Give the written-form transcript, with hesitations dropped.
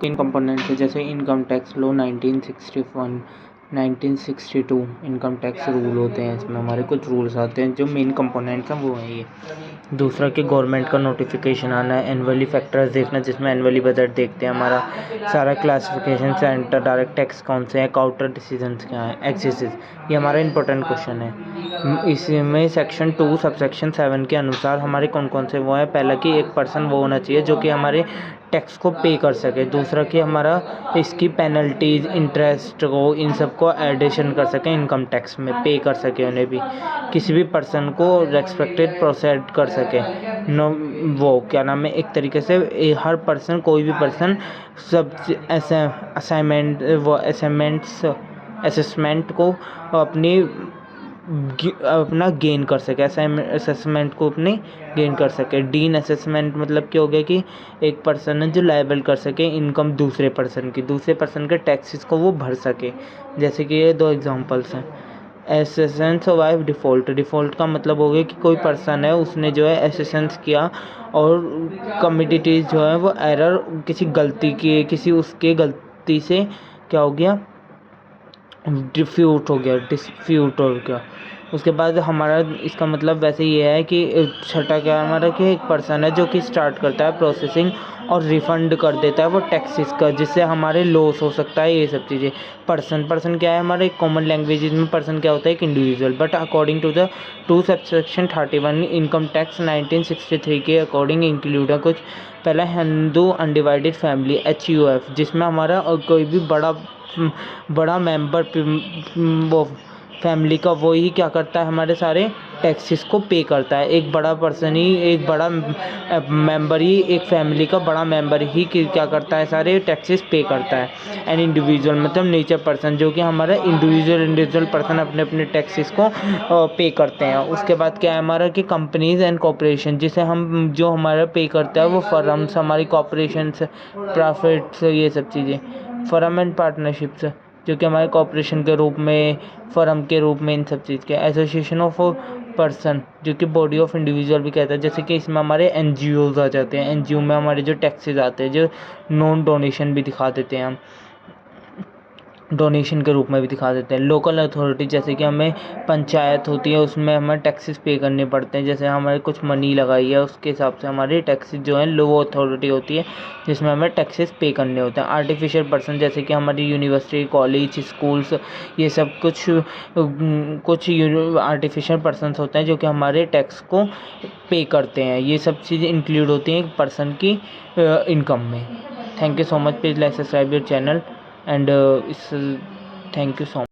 इन component है जैसे income tax लो 1961 1962 income tax rule होते हैं। इसमें हमारे कुछ रूल्स आते हैं, जो मेन कंपोनेंट्स हैं वो हैं ये। दूसरा कि गवर्नमेंट का नोटिफिकेशन आना है, एनुअली फैक्टर्स देखना जिसमें एनुअली बजट देखते हैं हमारा सारा क्लासिफिकेशन, सेंटर डायरेक्ट टैक्स कौन से हैं, काउंटर डिसीजंस क्या हैं, एक्सेसेस, ये हमारा इंपॉर्टेंट क्वेश्चन है। इसमें सेक्शन 2 सबसेक्शन 7 के अनुसार हमारे कौन कौन से वो हैं। पहला कि एक पर्सन वो होना चाहिए जो कि हमारे टैक्स को पे कर सके। दूसरा कि हमारा इसकी पेनल्टीज, इंटरेस्ट को, इन सब को एडिशन कर सके, इनकम टैक्स में पे कर सके उन्हें भी। किसी भी पर्सन को रेस्पेक्टेड प्रोसेड कर सके। नो वो क्या नाम है, एक तरीके से हर पर्सन, कोई भी पर्सन सब असेसमेंट को अपना गेन कर सके, असेसमेंट को अपने गेन कर सके। डीन असेसमेंट मतलब क्या हो गया कि एक पर्सन है जो लायबल कर सके इनकम दूसरे पर्सन के टैक्सेस को वो भर सके। जैसे कि ये 2 एग्जांपल्स हैं। एसेसेंस सर्वाइव डिफ़ॉल्ट का मतलब हो गया कि कोई पर्सन है, उसने जो है एसेसेंस किया और कमिटिटीज जो है वो एरर किसी गलती की, किसी उसके गलती से क्या हो गया, डिस्प्यूट हो गया। उसके बाद हमारा इसका मतलब वैसे ये है कि छठा क्या हमारा कि एक पर्सन है जो कि स्टार्ट करता है प्रोसेसिंग और रिफ़ंड कर देता है वो टैक्सेस का, जिससे हमारे लॉस हो सकता है, ये सब चीज़ें। पर्सन क्या है हमारे कॉमन लैंग्वेज में, पर्सन क्या होता है, एक individual. But according to the 2 subsection 31 income tax 1963 के अकॉर्डिंग इंक्लूड है कुछ। पहला हिंदू अनडिवाइडेड फैमिली HUF, जिसमें हमारा कोई भी बड़ा मेंबर वो फैमिली का वो ही क्या करता है, हमारे सारे टैक्सेस को पे करता है। एक बड़ा पर्सन ही, एक बड़ा मेंबर ही, एक फैमिली का बड़ा मेंबर ही क्या करता है, सारे टैक्सेस पे करता है। एन इंडिविजुअल मतलब नेचर पर्सन, जो कि हमारा इंडिविजुअल पर्सन अपने अपने टैक्सेस को पे करते हैं। उसके बाद क्या है हमारा कि कंपनीज एंड कॉर्पोरेशन, जिसे हम जो हमारा पे करता है वो फर्म्स, हमारी कॉर्पोरेशंस, प्रॉफिट्स, ये सब चीज़ें। फर्म एंड पार्टनरशिप्स जो कि हमारे कॉर्पोरेशन के रूप में, फर्म के रूप में, इन सब चीज़ के। एसोसिएशन ऑफ पर्सन जो कि बॉडी ऑफ इंडिविजुअल भी कहता है। जैसे कि इसमें हमारे NGOs आ जाते हैं। NGO में हमारे जो टैक्सेस आते हैं, जो नॉन डोनेशन भी दिखा देते हैं हम, डोनेशन के रूप में भी दिखा देते हैं। लोकल अथॉरिटी जैसे कि हमें पंचायत होती है, उसमें हमें टैक्सेस पे करने पड़ते हैं। जैसे हमारे कुछ मनी लगाई है, उसके हिसाब से हमारी टैक्सेस जो है लो अथॉरिटी होती है, जिसमें हमें टैक्सेस पे करने होते हैं। आर्टिफिशियल पर्सन जैसे कि हमारी यूनिवर्सिटी, कॉलेज, स्कूल्स, ये सब कुछ आर्टिफिशियल पर्सनस होते हैं जो कि हमारे टैक्स को पे करते हैं। ये सब चीज़ें इंक्लूड होती हैं एक पर्सन की इनकम में। Thank you so much, please like subscribe your channel and thank you so much.